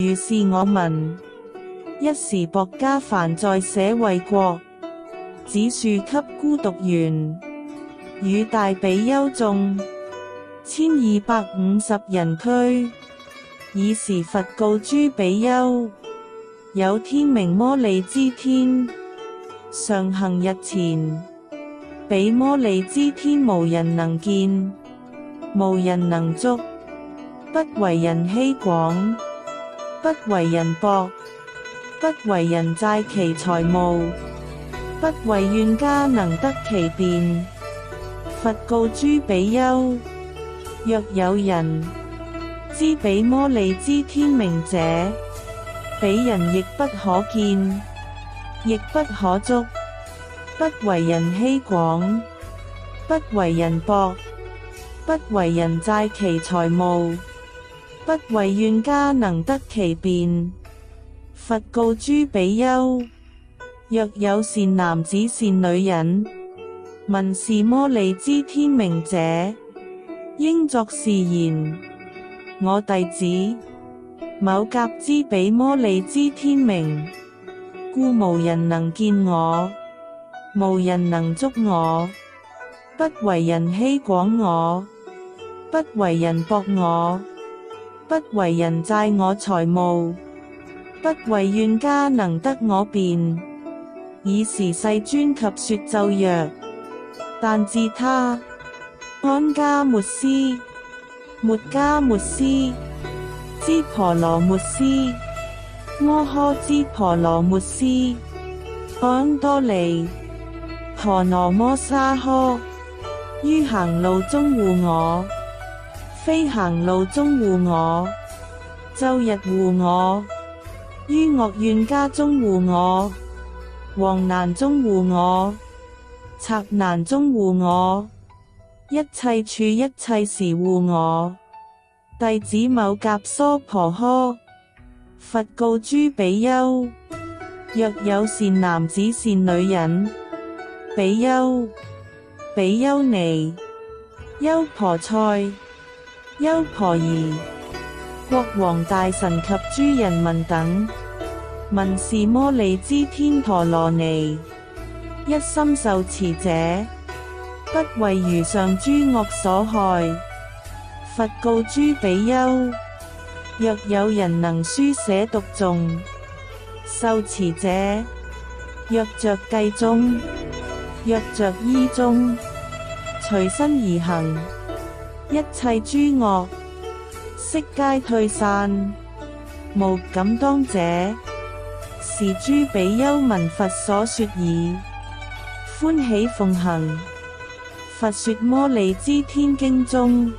如是我聞。一時薄伽梵在舍衛國，祇樹給孤獨園，與大比丘眾1250人俱。爾時佛告諸比丘：有天名摩利支天，常行日前。彼摩利支天無人能見，無人能觸，不為人希廣，不為人博，不為人債其財務，不為願家能得其便。佛告諸比丘：若有人知彼摩利支天名者，彼人亦不可見，亦不可觸，不為人希廣，不為人博，不為人債其財務，不為願家能得其便。佛告諸比丘：若有善男子善女人，聞是摩利支天名者，應作是言：我弟子某甲知彼摩利支天名，故無人能見我，無人能觸我，不為人希廣我，不為人博我，不為人債我財務，不為願家能得我便。爾時世尊及說咒曰：但自他、安迦末斯、末迦末斯、支婆羅末斯、摩訶支婆羅末斯、安多利、婆羅摩沙訶，於行路中護我，非行路中護我，晝日護我，於惡願家中護我，王難中護我，賊難中護我，一切處一切時護我。弟子某甲娑婆訶。佛告諸比丘：若有善男子善女人，比丘、比丘尼、優婆塞、優婆夷、國王大臣及諸人民等，聞是摩利支天陀羅尼，一心受持者，不為如上諸惡所害。佛告諸比丘：若有人能書寫讀誦，受持者，若着計中，若着依中，隨身而行，一切諸惡悉皆退散，無敢當者。是諸比丘聞佛所說已，歡喜奉行。佛說摩利支天經中。